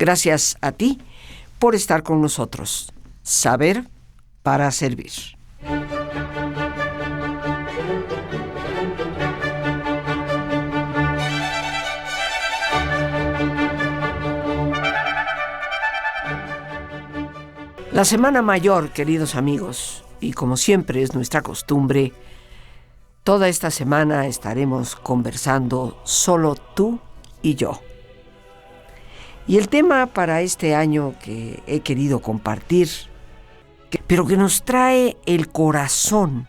Gracias a ti por estar con nosotros. Saber para servir. La Semana Mayor, queridos amigos, y como siempre es nuestra costumbre, toda esta semana estaremos conversando solo tú y yo. Y el tema para este año que he querido compartir, pero que nos trae el corazón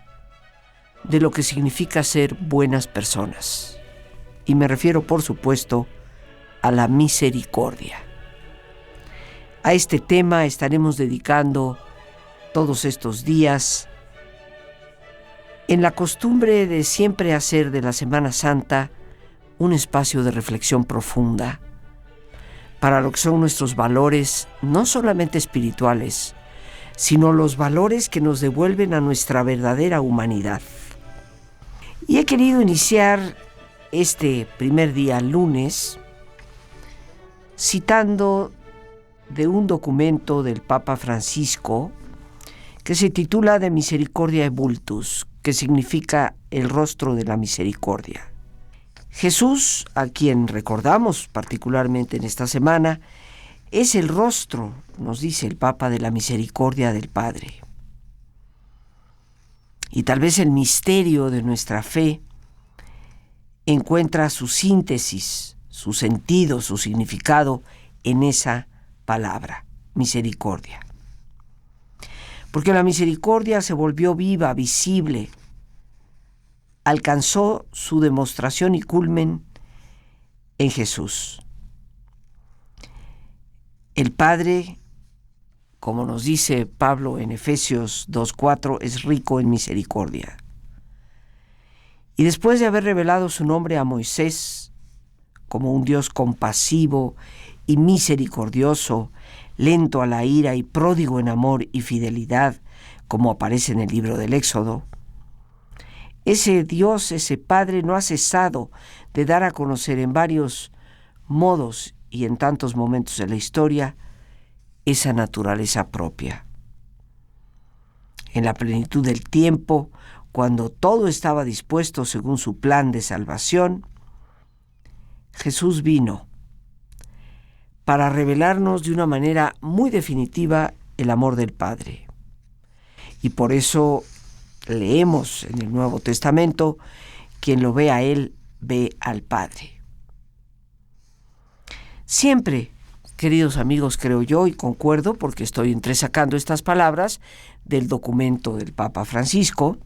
de lo que significa ser buenas personas. Y me refiero, por supuesto, a la misericordia. A este tema estaremos dedicando todos estos días en la costumbre de siempre hacer de la Semana Santa un espacio de reflexión profunda para lo que son nuestros valores, no solamente espirituales, sino los valores que nos devuelven a nuestra verdadera humanidad. Y he querido iniciar este primer día, lunes, citando de un documento del Papa Francisco que se titula De Misericordia Ebultus, que significa el rostro de la misericordia. Jesús, a quien recordamos particularmente en esta semana, es el rostro, nos dice el Papa, de la misericordia del Padre. Y tal vez el misterio de nuestra fe encuentra su síntesis, su sentido, su significado en esa palabra, misericordia. Porque la misericordia se volvió viva, visible, alcanzó su demostración y culmen en Jesús. El Padre, como nos dice Pablo en Efesios 2:4, es rico en misericordia. Y después de haber revelado su nombre a Moisés como un Dios compasivo y misericordioso, lento a la ira y pródigo en amor y fidelidad, como aparece en el libro del Éxodo, ese Dios, ese Padre, no ha cesado de dar a conocer en varios modos y en tantos momentos de la historia esa naturaleza propia. En la plenitud del tiempo, cuando todo estaba dispuesto según su plan de salvación, Jesús vino para revelarnos de una manera muy definitiva el amor del Padre. Y por eso leemos en el Nuevo Testamento, quien lo ve a Él, ve al Padre. Siempre, queridos amigos, creo yo, y concuerdo porque estoy entresacando estas palabras del documento del Papa Francisco,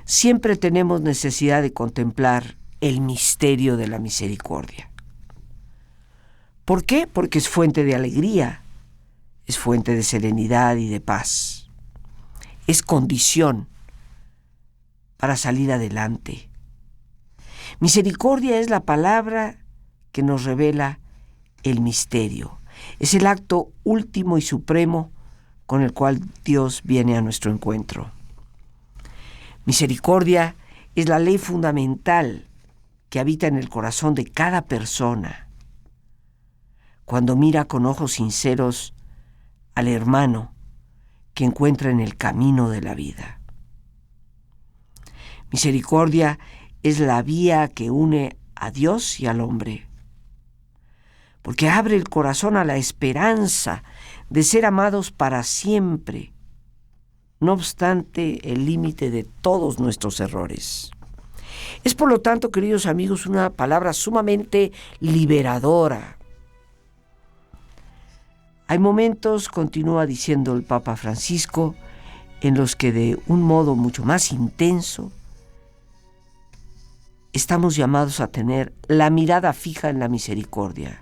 siempre tenemos necesidad de contemplar el misterio de la misericordia. ¿Por qué? Porque es fuente de alegría, es fuente de serenidad y de paz. Es condición para salir adelante. Misericordia es la palabra que nos revela el misterio. Es el acto último y supremo con el cual Dios viene a nuestro encuentro. Misericordia es la ley fundamental que habita en el corazón de cada persona cuando mira con ojos sinceros al hermano que encuentra en el camino de la vida. Misericordia es la vía que une a Dios y al hombre, porque abre el corazón a la esperanza de ser amados para siempre, no obstante el límite de todos nuestros errores. Es por lo tanto, queridos amigos, una palabra sumamente liberadora. Hay momentos, continúa diciendo el Papa Francisco, en los que de un modo mucho más intenso estamos llamados a tener la mirada fija en la misericordia,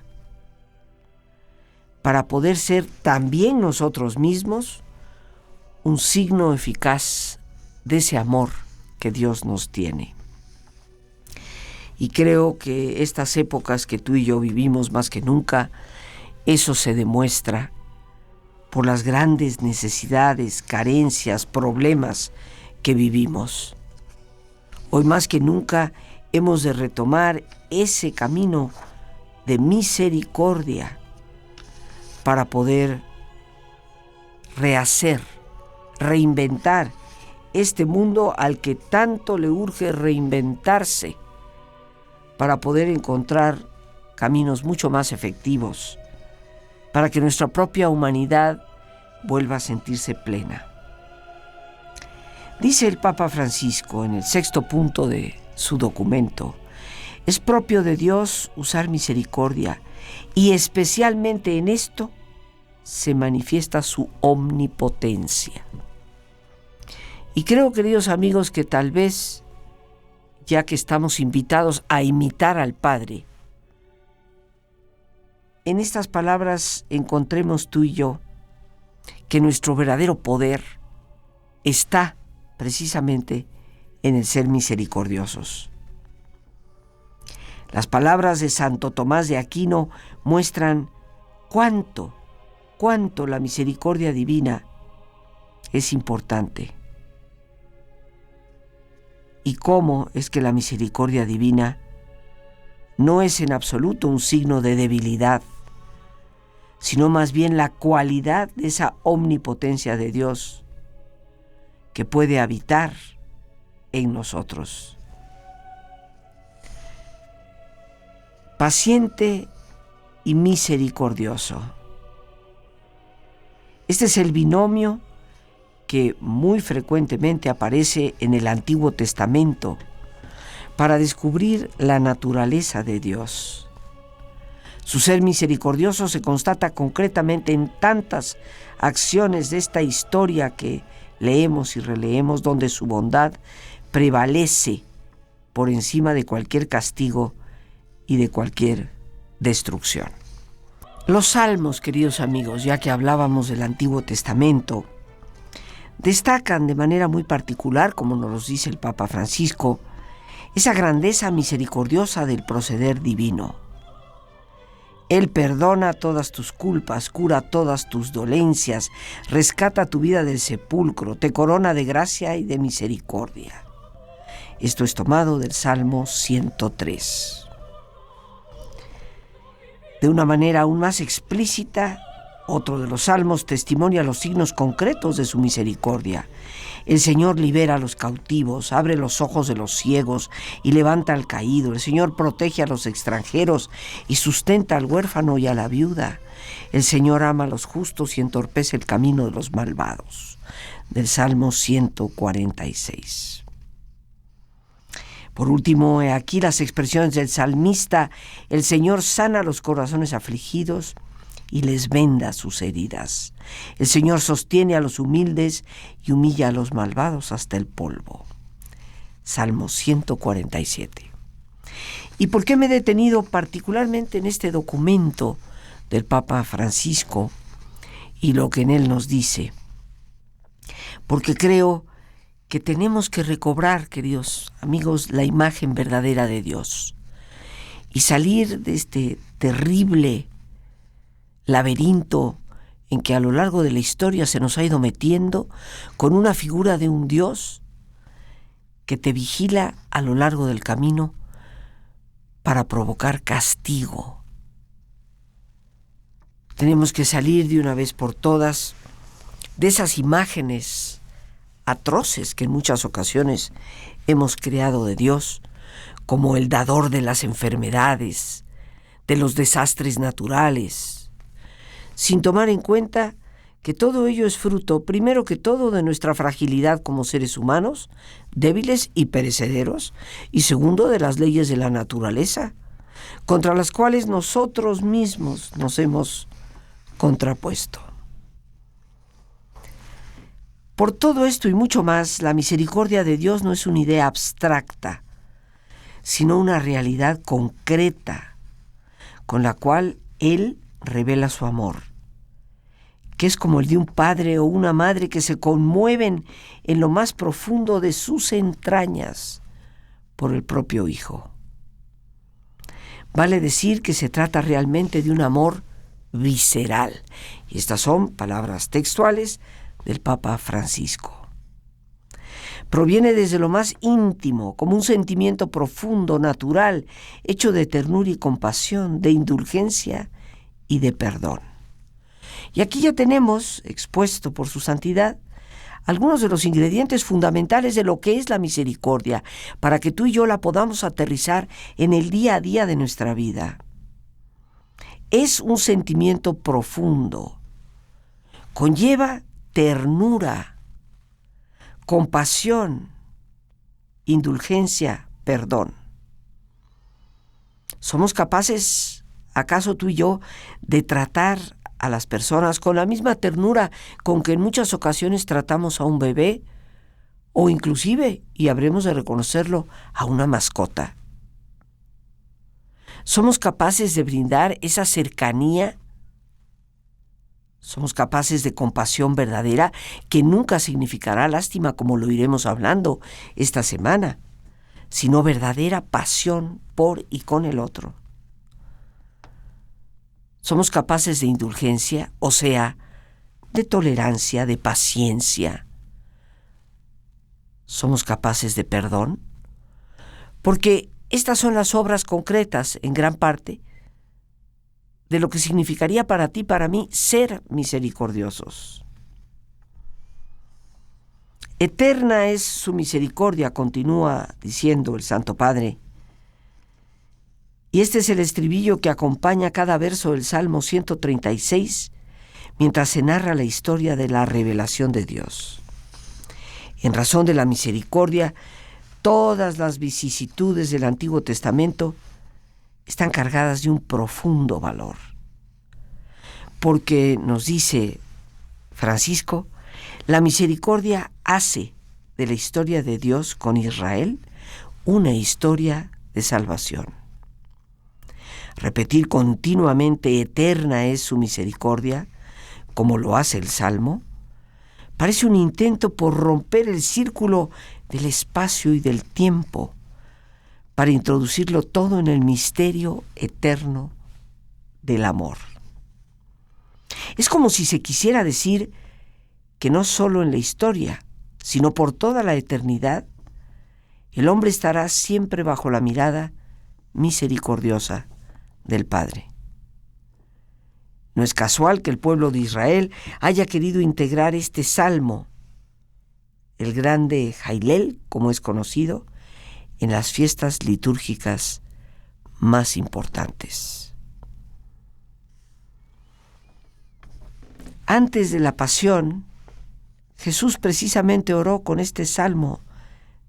para poder ser también nosotros mismos un signo eficaz de ese amor que Dios nos tiene. Y creo que estas épocas que tú y yo vivimos más que nunca, eso se demuestra por las grandes necesidades, carencias, problemas que vivimos. Hoy más que nunca hemos de retomar ese camino de misericordia para poder rehacer, reinventar este mundo al que tanto le urge reinventarse para poder encontrar caminos mucho más efectivos, para que nuestra propia humanidad vuelva a sentirse plena. Dice el Papa Francisco en el 6º punto de su documento: es propio de Dios usar misericordia, y especialmente en esto se manifiesta su omnipotencia. Y creo, queridos amigos, que tal vez, ya que estamos invitados a imitar al Padre, en estas palabras encontremos tú y yo que nuestro verdadero poder está precisamente en el ser misericordiosos. Las palabras de Santo Tomás de Aquino muestran cuánto la misericordia divina es importante y cómo es que la misericordia divina no es en absoluto un signo de debilidad, sino más bien la cualidad de esa omnipotencia de Dios que puede habitar en nosotros. Paciente y misericordioso. Este es el binomio que muy frecuentemente aparece en el Antiguo Testamento para descubrir la naturaleza de Dios. Su ser misericordioso se constata concretamente en tantas acciones de esta historia que leemos y releemos, donde su bondad prevalece por encima de cualquier castigo y de cualquier destrucción. Los salmos, queridos amigos, ya que hablábamos del Antiguo Testamento, destacan de manera muy particular, como nos lo dice el Papa Francisco, esa grandeza misericordiosa del proceder divino. Él perdona todas tus culpas, cura todas tus dolencias, rescata tu vida del sepulcro, te corona de gracia y de misericordia. Esto es tomado del Salmo 103. De una manera aún más explícita, otro de los salmos testimonia los signos concretos de su misericordia. El Señor libera a los cautivos, abre los ojos de los ciegos y levanta al caído. El Señor protege a los extranjeros y sustenta al huérfano y a la viuda. El Señor ama a los justos y entorpece el camino de los malvados. Del Salmo 146. Por último, he aquí las expresiones del salmista: el Señor sana los corazones afligidos y les venda sus heridas. El Señor sostiene a los humildes y humilla a los malvados hasta el polvo. Salmo 147. ¿Y por qué me he detenido particularmente en este documento del Papa Francisco y lo que en él nos dice? Porque creo que tenemos que recobrar, queridos amigos, la imagen verdadera de Dios y salir de este terrible laberinto en que a lo largo de la historia se nos ha ido metiendo, con una figura de un Dios que te vigila a lo largo del camino para provocar castigo. Tenemos que salir de una vez por todas de esas imágenes atroces que en muchas ocasiones hemos creado de Dios, como el dador de las enfermedades, de los desastres naturales, sin tomar en cuenta que todo ello es fruto, primero que todo, de nuestra fragilidad como seres humanos, débiles y perecederos, y segundo, de las leyes de la naturaleza, contra las cuales nosotros mismos nos hemos contrapuesto. Por todo esto y mucho más, la misericordia de Dios no es una idea abstracta, sino una realidad concreta, con la cual Él revela su amor, que es como el de un padre o una madre que se conmueven en lo más profundo de sus entrañas por el propio hijo. Vale decir que se trata realmente de un amor visceral, y estas son palabras textuales del Papa Francisco. Proviene desde lo más íntimo, como un sentimiento profundo, natural, hecho de ternura y compasión, de indulgencia y de perdón. Y aquí ya tenemos expuesto por su santidad algunos de los ingredientes fundamentales de lo que es la misericordia, para que tú y yo la podamos aterrizar en el día a día de nuestra vida. Es un sentimiento profundo, conlleva ternura, compasión, indulgencia, perdón. ¿Somos capaces, acaso tú y yo, de tratar a las personas con la misma ternura con que en muchas ocasiones tratamos a un bebé o inclusive, y habremos de reconocerlo, a una mascota? ¿Somos capaces de brindar esa cercanía? ¿Somos capaces de compasión verdadera que nunca significará lástima, como lo iremos hablando esta semana, sino verdadera pasión por y con el otro? Somos capaces de indulgencia, o sea, de tolerancia, de paciencia. Somos capaces de perdón, porque estas son las obras concretas, en gran parte, de lo que significaría para ti, para mí, ser misericordiosos. Eterna es su misericordia, continúa diciendo el Santo Padre. Y este es el estribillo que acompaña cada verso del Salmo 136, mientras se narra la historia de la revelación de Dios. En razón de la misericordia, todas las vicisitudes del Antiguo Testamento están cargadas de un profundo valor. Porque, nos dice Francisco, la misericordia hace de la historia de Dios con Israel una historia de salvación. Repetir continuamente eterna es su misericordia, como lo hace el Salmo, parece un intento por romper el círculo del espacio y del tiempo, para introducirlo todo en el misterio eterno del amor. Es como si se quisiera decir que no solo en la historia, sino por toda la eternidad, el hombre estará siempre bajo la mirada misericordiosa del Padre. No es casual que el pueblo de Israel haya querido integrar este salmo, el grande Jailel, como es conocido, en las fiestas litúrgicas más importantes. Antes de la pasión, Jesús precisamente oró con este salmo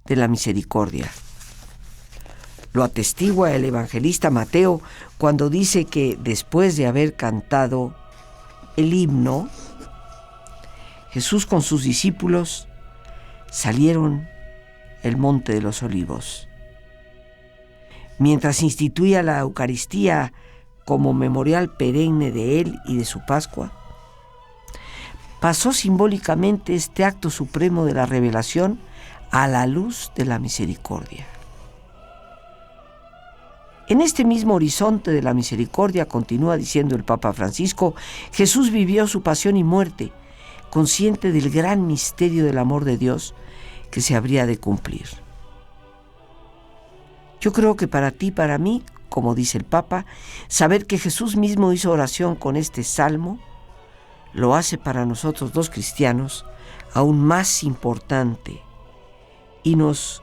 de la misericordia. Lo atestigua el evangelista Mateo cuando dice que después de haber cantado el himno, Jesús con sus discípulos salieron el monte de los Olivos. Mientras instituía la Eucaristía como memorial perenne de él y de su Pascua, pasó simbólicamente este acto supremo de la revelación a la luz de la misericordia. En este mismo horizonte de la misericordia, continúa diciendo el Papa Francisco, Jesús vivió su pasión y muerte, consciente del gran misterio del amor de Dios que se habría de cumplir. Yo creo que para ti, para mí, como dice el Papa, saber que Jesús mismo hizo oración con este salmo, lo hace para nosotros los cristianos aún más importante y nos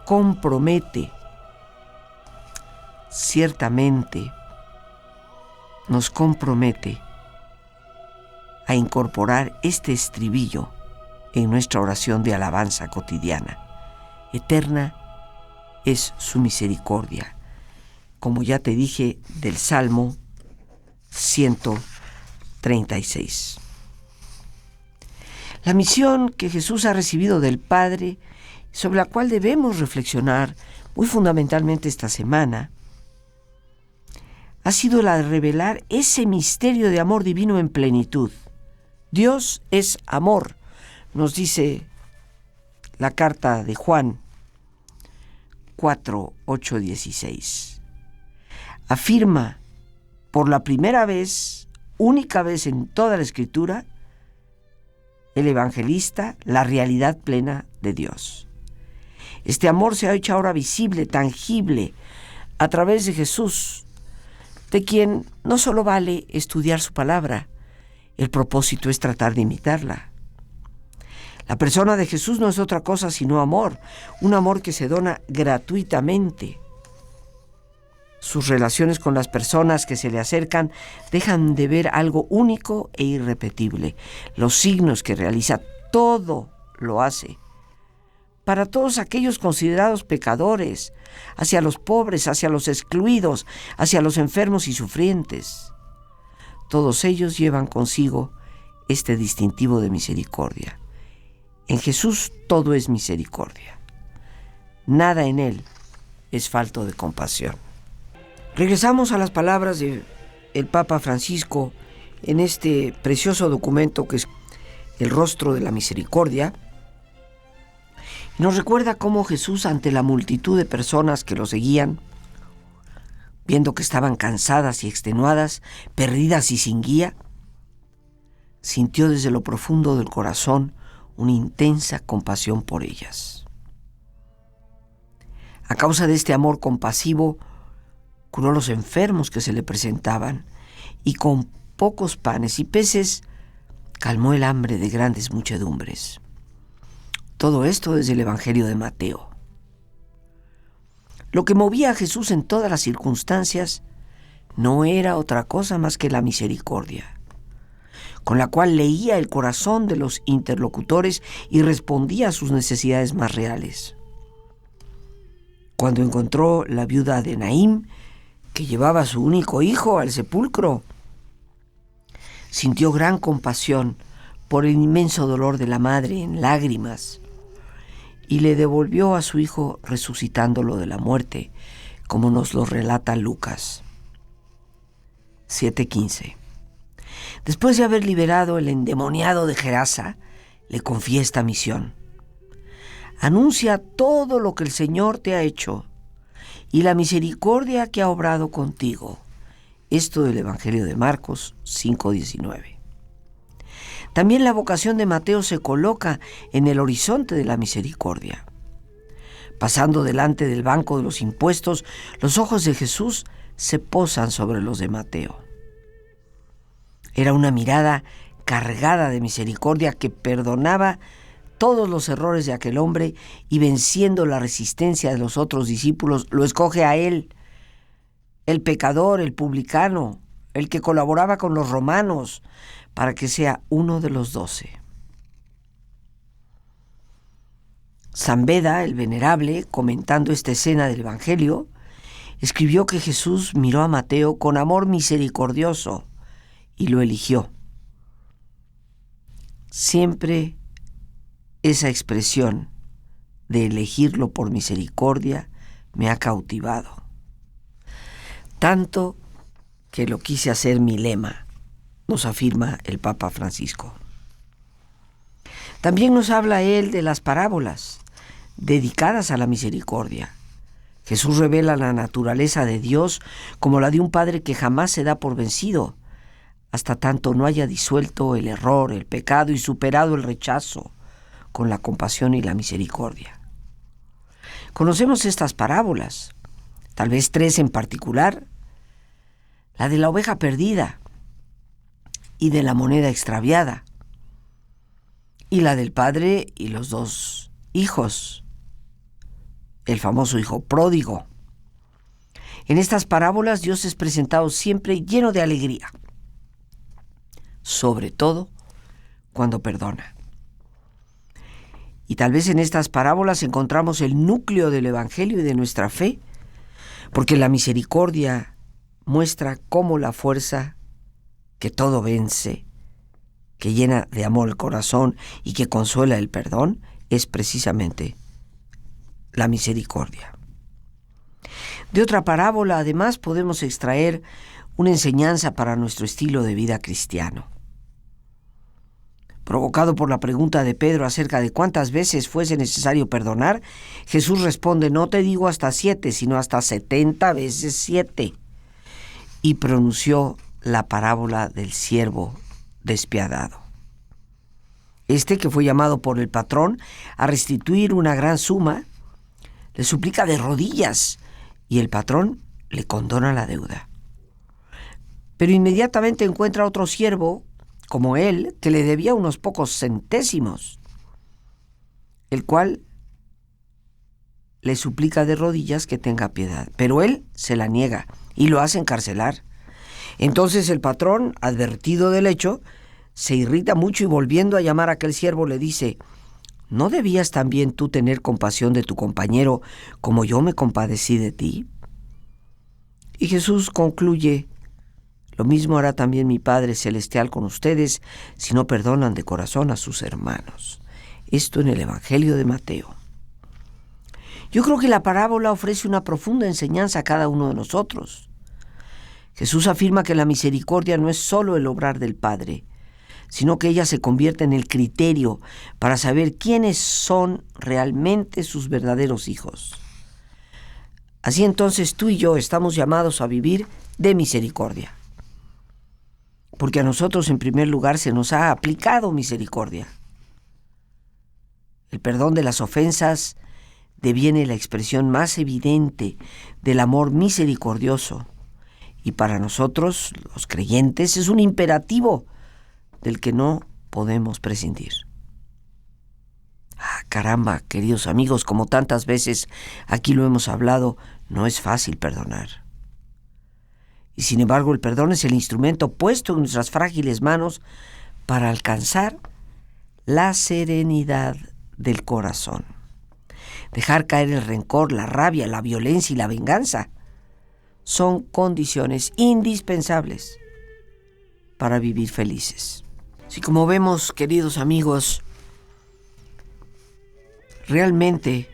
compromete, ciertamente nos compromete a incorporar este estribillo en nuestra oración de alabanza cotidiana. Eterna es su misericordia, como ya te dije del Salmo 136. La misión que Jesús ha recibido del Padre, sobre la cual debemos reflexionar muy fundamentalmente esta semana, ha sido la de revelar ese misterio de amor divino en plenitud. Dios es amor, nos dice la carta de Juan 4, 8, 16. Afirma por la primera vez, única vez en toda la Escritura, el evangelista, la realidad plena de Dios. Este amor se ha hecho ahora visible, tangible, a través de Jesús, de quien no solo vale estudiar su palabra El propósito es tratar de imitarla. La persona de Jesús no es otra cosa sino amor, un amor que se dona gratuitamente. Sus relaciones con las personas que se le acercan dejan de ver algo único e irrepetible. Los signos que realiza, todo lo hace para todos aquellos considerados pecadores, hacia los pobres, hacia los excluidos, hacia los enfermos y sufrientes. Todos ellos llevan consigo este distintivo de misericordia. En Jesús todo es misericordia. Nada en Él es falto de compasión. Regresamos a las palabras del Papa Francisco en este precioso documento que es El rostro de la misericordia. Nos recuerda cómo Jesús, ante la multitud de personas que lo seguían, viendo que estaban cansadas y extenuadas, perdidas y sin guía, sintió desde lo profundo del corazón una intensa compasión por ellas. A causa de este amor compasivo, curó a los enfermos que se le presentaban y con pocos panes y peces calmó el hambre de grandes muchedumbres. Todo esto desde el Evangelio de Mateo. Lo que movía a Jesús en todas las circunstancias no era otra cosa más que la misericordia, con la cual leía el corazón de los interlocutores y respondía a sus necesidades más reales. Cuando encontró la viuda de Naín, que llevaba a su único hijo al sepulcro, sintió gran compasión por el inmenso dolor de la madre en lágrimas y le devolvió a su hijo resucitándolo de la muerte, como nos lo relata Lucas 7:15. Después de haber liberado el endemoniado de Gerasa, le confía esta misión: anuncia todo lo que el Señor te ha hecho y la misericordia que ha obrado contigo. Esto del Evangelio de Marcos 5:19. También la vocación de Mateo se coloca en el horizonte de la misericordia. Pasando delante del banco de los impuestos, los ojos de Jesús se posan sobre los de Mateo. Era una mirada cargada de misericordia que perdonaba todos los errores de aquel hombre y, venciendo la resistencia de los otros discípulos, lo escoge a él, el pecador, el publicano, el que colaboraba con los romanos, para que sea uno de los 12. San Beda, el venerable, comentando esta escena del Evangelio, escribió que Jesús miró a Mateo con amor misericordioso y lo eligió. Siempre esa expresión de elegirlo por misericordia me ha cautivado, tanto que lo quise hacer mi lema, nos afirma el Papa Francisco. También nos habla él de las parábolas dedicadas a la misericordia. Jesús revela la naturaleza de Dios como la de un padre que jamás se da por vencido, hasta tanto no haya disuelto el error, el pecado y superado el rechazo con la compasión y la misericordia. Conocemos estas parábolas, tal vez 3 en particular: la de la oveja perdida y de la moneda extraviada, y la del padre y los 2 hijos, el famoso hijo pródigo. En estas parábolas Dios es presentado siempre lleno de alegría, sobre todo cuando perdona. Y tal vez en estas parábolas encontramos el núcleo del Evangelio y de nuestra fe, porque la misericordia muestra cómo la fuerza que todo vence, que llena de amor el corazón y que consuela el perdón, es precisamente la misericordia. De otra parábola, además, podemos extraer una enseñanza para nuestro estilo de vida cristiano. Provocado por la pregunta de Pedro acerca de cuántas veces fuese necesario perdonar, Jesús responde: no te digo hasta 7, sino hasta 70 veces 7. Y pronunció la parábola del siervo despiadado. Este, que fue llamado por el patrón a restituir una gran suma, le suplica de rodillas y el patrón le condona la deuda. Pero inmediatamente encuentra otro siervo como él, que le debía unos pocos centésimos, el cual le suplica de rodillas que tenga piedad, pero él se la niega y lo hace encarcelar. Entonces el patrón, advertido del hecho, se irrita mucho y volviendo a llamar a aquel siervo le dice: ¿no debías también tú tener compasión de tu compañero como yo me compadecí de ti? Y Jesús concluye: lo mismo hará también mi Padre Celestial con ustedes si no perdonan de corazón a sus hermanos. Esto en el Evangelio de Mateo. Yo creo que la parábola ofrece una profunda enseñanza a cada uno de nosotros. Jesús afirma que la misericordia no es solo el obrar del Padre, sino que ella se convierte en el criterio para saber quiénes son realmente sus verdaderos hijos. Así entonces tú y yo estamos llamados a vivir de misericordia, porque a nosotros en primer lugar se nos ha aplicado misericordia. El perdón de las ofensas deviene la expresión más evidente del amor misericordioso, y para nosotros, los creyentes, es un imperativo del que no podemos prescindir. Caramba, queridos amigos, como tantas veces aquí lo hemos hablado, no es fácil perdonar. Y sin embargo, el perdón es el instrumento puesto en nuestras frágiles manos para alcanzar la serenidad del corazón. Dejar caer el rencor, la rabia, la violencia y la venganza son condiciones indispensables para vivir felices. Si como vemos, queridos amigos, realmente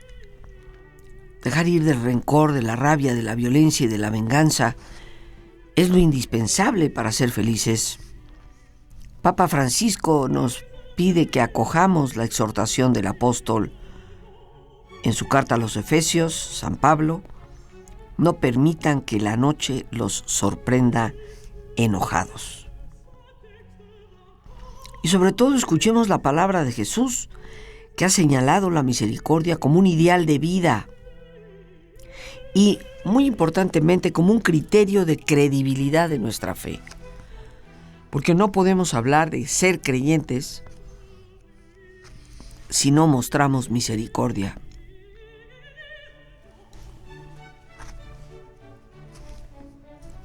dejar ir del rencor, de la rabia, de la violencia y de la venganza es lo indispensable para ser felices, Papa Francisco nos pide que acojamos la exhortación del apóstol en su carta a los Efesios, San Pablo: no permitan que la noche los sorprenda enojados. Y sobre todo escuchemos la palabra de Jesús, que ha señalado la misericordia como un ideal de vida y, muy importantemente, como un criterio de credibilidad de nuestra fe. Porque no podemos hablar de ser creyentes si no mostramos misericordia.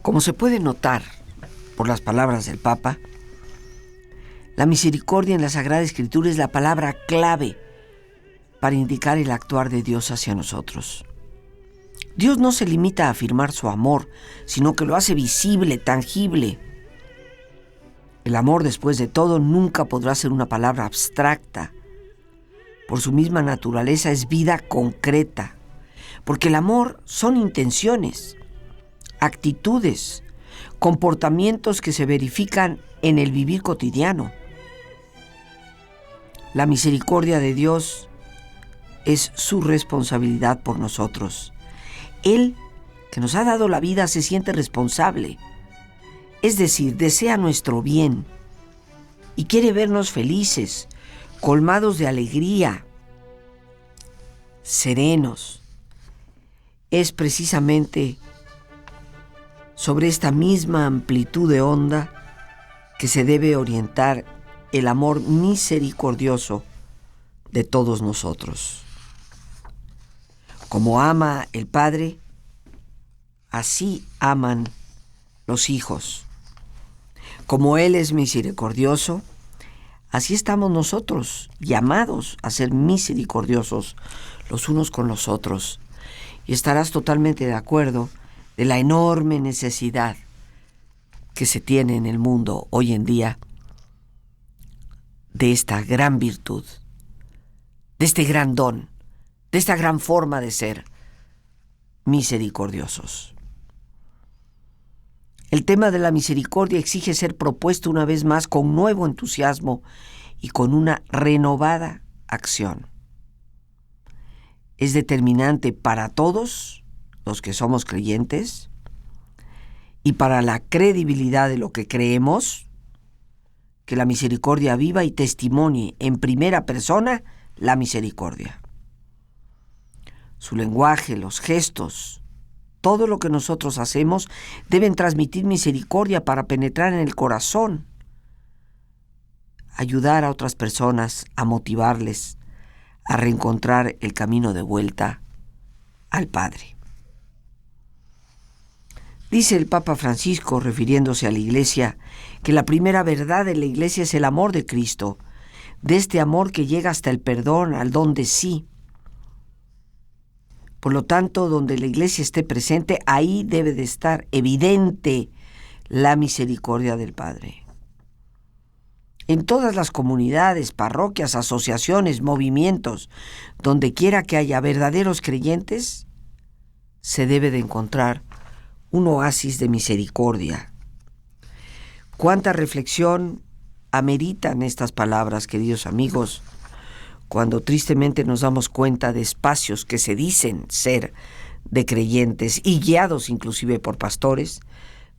Como se puede notar por las palabras del Papa, la misericordia en la Sagrada Escritura es la palabra clave para indicar el actuar de Dios hacia nosotros. Dios no se limita a afirmar su amor, sino que lo hace visible, tangible. El amor, después de todo, nunca podrá ser una palabra abstracta. Por su misma naturaleza es vida concreta, porque el amor son intenciones, actitudes, comportamientos que se verifican en el vivir cotidiano. La misericordia de Dios es su responsabilidad por nosotros. Él, que nos ha dado la vida, se siente responsable, es decir, desea nuestro bien y quiere vernos felices, colmados de alegría, serenos. Es precisamente sobre esta misma amplitud de onda que se debe orientar el amor misericordioso de todos nosotros. Como ama el Padre, así aman los hijos. Como Él es misericordioso, así estamos nosotros, llamados a ser misericordiosos los unos con los otros. Y estarás totalmente de acuerdo de la enorme necesidad que se tiene en el mundo hoy en día de esta gran virtud, de este gran don, de esta gran forma de ser misericordiosos. El tema de la misericordia exige ser propuesto una vez más con nuevo entusiasmo y con una renovada acción. Es determinante para todos los que somos creyentes y para la credibilidad de lo que creemos, que la misericordia viva y testimonie en primera persona la misericordia. Su lenguaje, los gestos, todo lo que nosotros hacemos deben transmitir misericordia para penetrar en el corazón ayudar a otras personas, a motivarles a reencontrar el camino de vuelta al Padre. Dice el Papa Francisco, refiriéndose a la Iglesia, que la primera verdad de la Iglesia es el amor de Cristo, de este amor que llega hasta el perdón, al don de sí. Por lo tanto, donde la Iglesia esté presente, ahí debe de estar evidente la misericordia del Padre. En todas las comunidades, parroquias, asociaciones, movimientos, donde quiera que haya verdaderos creyentes, se debe de encontrar un oasis de misericordia. Cuánta reflexión ameritan estas palabras, queridos amigos, cuando tristemente nos damos cuenta de espacios que se dicen ser de creyentes y guiados inclusive por pastores,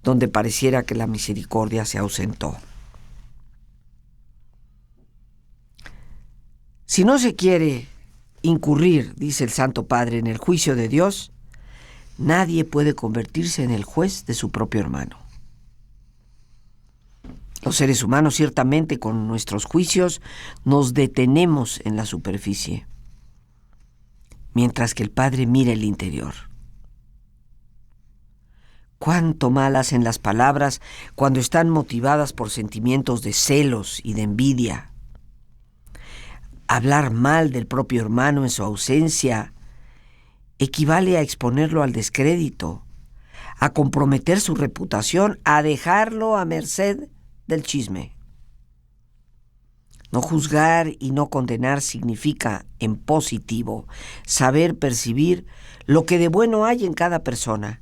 donde pareciera que la misericordia se ausentó. Si no se quiere incurrir, dice el Santo Padre, en el juicio de Dios, nadie puede convertirse en el juez de su propio hermano. Los seres humanos, ciertamente, con nuestros juicios, nos detenemos en la superficie, mientras que el Padre mira el interior. Cuánto mal hacen las palabras cuando están motivadas por sentimientos de celos y de envidia. Hablar mal del propio hermano en su ausencia equivale a exponerlo al descrédito, a comprometer su reputación, a dejarlo a merced del chisme. No juzgar y no condenar significa, en positivo, saber percibir lo que de bueno hay en cada persona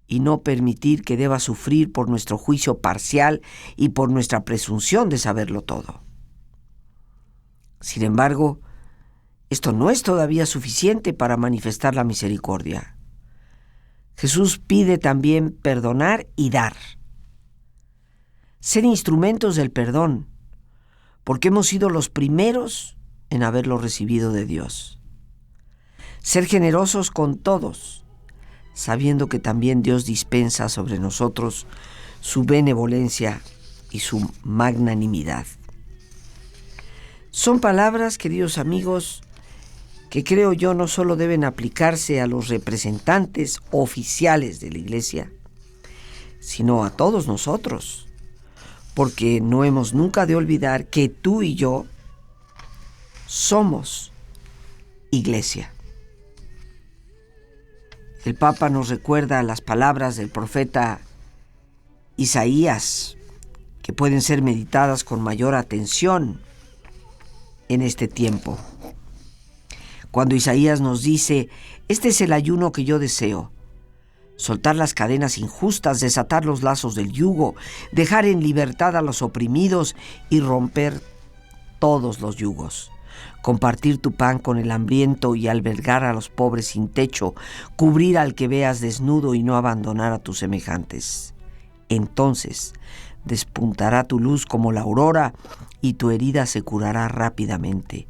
y no permitir que deba sufrir por nuestro juicio parcial y por nuestra presunción de saberlo todo. Sin embargo, esto no es todavía suficiente para manifestar la misericordia. Jesús pide también perdonar y dar. Ser instrumentos del perdón, porque hemos sido los primeros en haberlo recibido de Dios. Ser generosos con todos, sabiendo que también Dios dispensa sobre nosotros su benevolencia y su magnanimidad. Son palabras, queridos amigos, que creo yo no solo deben aplicarse a los representantes oficiales de la Iglesia, sino a todos nosotros, porque no hemos nunca de olvidar que tú y yo somos Iglesia. El Papa nos recuerda las palabras del profeta Isaías, que pueden ser meditadas con mayor atención en este tiempo. Cuando Isaías nos dice: este es el ayuno que yo deseo, soltar las cadenas injustas, desatar los lazos del yugo, dejar en libertad a los oprimidos y romper todos los yugos, compartir tu pan con el hambriento y albergar a los pobres sin techo, cubrir al que veas desnudo y no abandonar a tus semejantes. Entonces despuntará tu luz como la aurora y tu herida se curará rápidamente.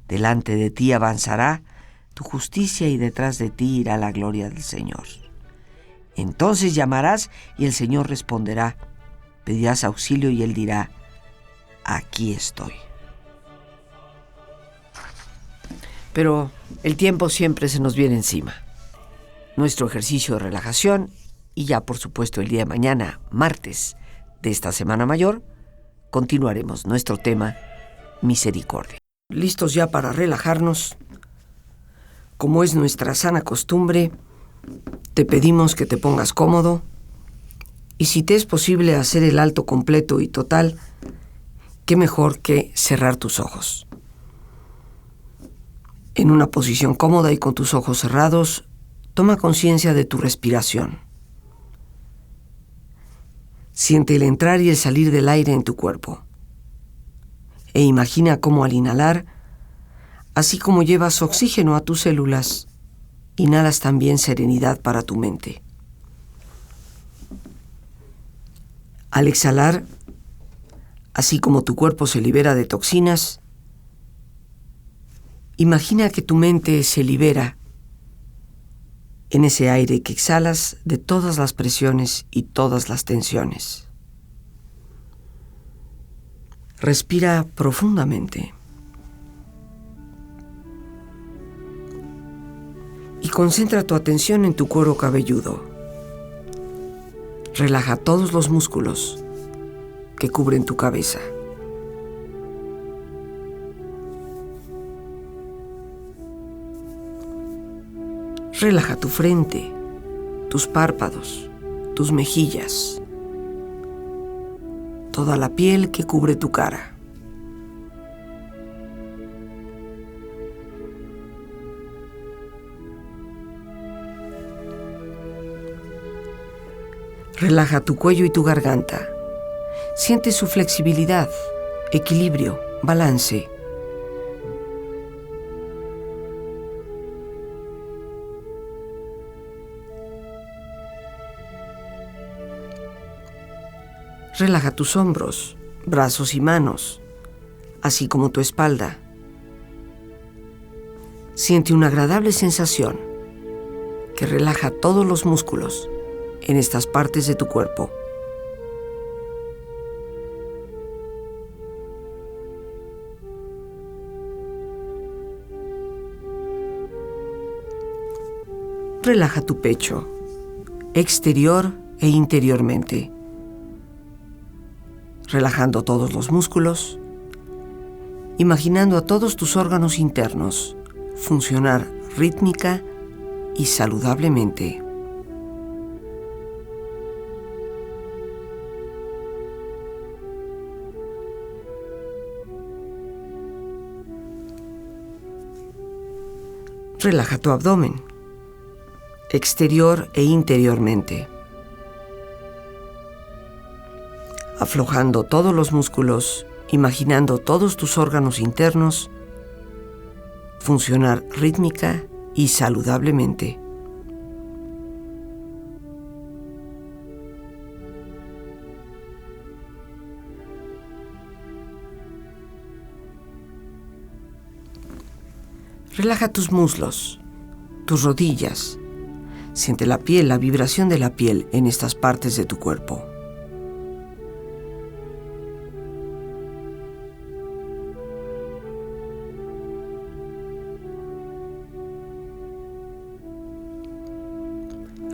Delante de ti avanzará tu justicia y detrás de ti irá la gloria del Señor. Entonces llamarás y el Señor responderá. Pedirás auxilio y Él dirá: aquí estoy. Pero el tiempo siempre se nos viene encima. Nuestro ejercicio de relajación y ya por supuesto el día de mañana, martes de esta Semana Mayor, continuaremos nuestro tema misericordia. Listos ya para relajarnos, como es nuestra sana costumbre, te pedimos que te pongas cómodo y si te es posible hacer el alto completo y total, qué mejor que cerrar tus ojos. En una posición cómoda y con tus ojos cerrados, toma conciencia de tu respiración. Siente el entrar y el salir del aire en tu cuerpo. E imagina cómo al inhalar, así como llevas oxígeno a tus células, inhalas también serenidad para tu mente. Al exhalar, así como tu cuerpo se libera de toxinas, imagina que tu mente se libera en ese aire que exhalas de todas las presiones y todas las tensiones. Respira profundamente y concentra tu atención en tu cuero cabelludo. Relaja todos los músculos que cubren tu cabeza. Relaja tu frente, tus párpados, tus mejillas, toda la piel que cubre tu cara. Relaja tu cuello y tu garganta. Siente su flexibilidad, equilibrio, balance. Relaja tus hombros, brazos y manos, así como tu espalda. Siente una agradable sensación que relaja todos los músculos en estas partes de tu cuerpo. Relaja tu pecho, exterior e interiormente, relajando todos los músculos, imaginando a todos tus órganos internos funcionar rítmica y saludablemente. Relaja tu abdomen, exterior e interiormente, aflojando todos los músculos, imaginando todos tus órganos internos funcionar rítmica y saludablemente. Relaja tus muslos, tus rodillas. Siente la piel, la vibración de la piel en estas partes de tu cuerpo.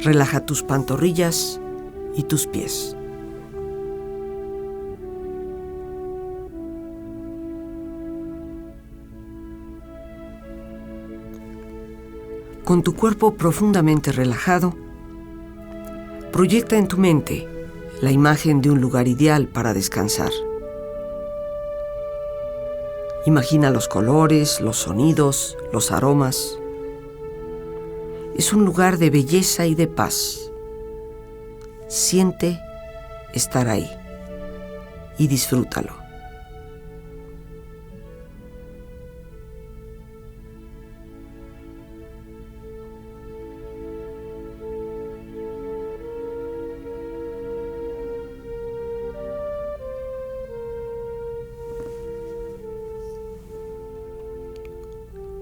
Relaja tus pantorrillas y tus pies. Con tu cuerpo profundamente relajado, proyecta en tu mente la imagen de un lugar ideal para descansar. Imagina los colores, los sonidos, los aromas. Es un lugar de belleza y de paz. Siente estar ahí y disfrútalo.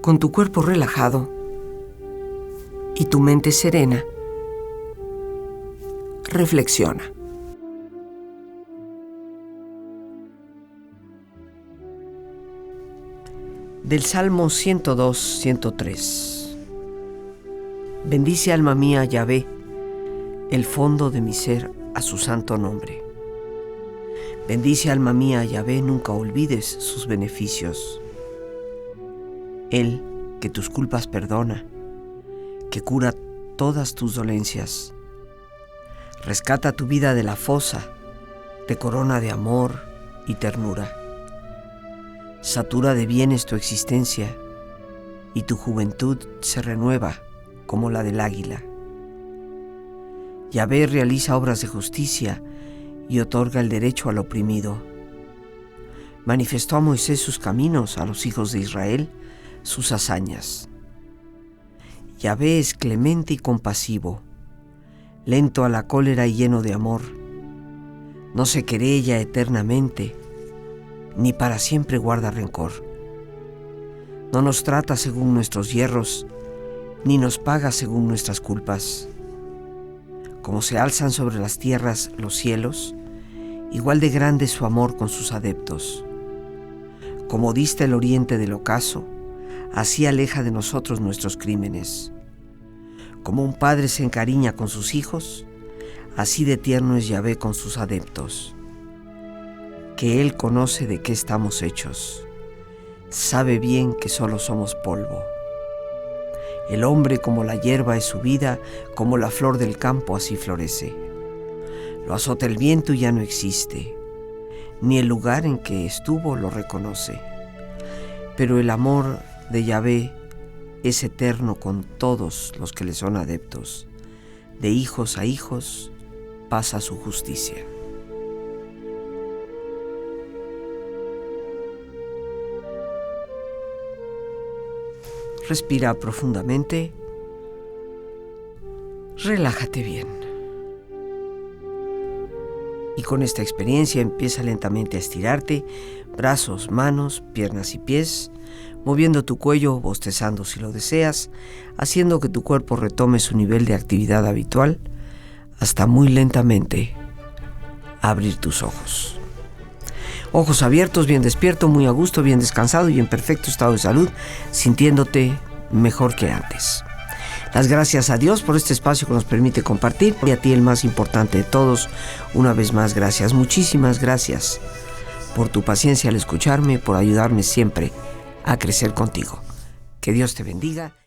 Con tu cuerpo relajado y tu mente serena, reflexiona. Del Salmo 102, 103. Bendice alma mía a Yahvé, el fondo de mi ser a su santo nombre. Bendice alma mía a Yahvé, nunca olvides sus beneficios. Él, que tus culpas perdona, que cura todas tus dolencias, rescata tu vida de la fosa, te corona de amor y ternura, satura de bienes tu existencia, y tu juventud se renueva como la del águila. Yahvé realiza obras de justicia y otorga el derecho al oprimido. Manifestó a Moisés sus caminos, a los hijos de Israel sus hazañas. Yahvé es clemente y compasivo, lento a la cólera y lleno de amor. No se querella eternamente, ni para siempre guarda rencor. No nos trata según nuestros yerros, ni nos paga según nuestras culpas. Como se alzan sobre las tierras los cielos, igual de grande su amor con sus adeptos. Como dista el oriente del ocaso, así aleja de nosotros nuestros crímenes. Como un padre se encariña con sus hijos, así de tierno es Yahvé con sus adeptos. Que Él conoce de qué estamos hechos, sabe bien que solo somos polvo. El hombre como la hierba es su vida, como la flor del campo así florece. Lo azota el viento y ya no existe, ni el lugar en que estuvo lo reconoce. Pero el amor de Yahvé es eterno con todos los que le son adeptos. De hijos a hijos pasa su justicia. Respira profundamente. Relájate bien. Y con esta experiencia empieza lentamente a estirarte, brazos, manos, piernas y pies, moviendo tu cuello, bostezando si lo deseas, haciendo que tu cuerpo retome su nivel de actividad habitual, hasta muy lentamente abrir tus ojos. Ojos abiertos, bien despierto, muy a gusto, bien descansado y en perfecto estado de salud, sintiéndote mejor que antes. Las gracias a Dios por este espacio que nos permite compartir, y a ti el más importante de todos, una vez más gracias, muchísimas gracias por tu paciencia al escucharme, por ayudarme siempre a crecer contigo. Que Dios te bendiga.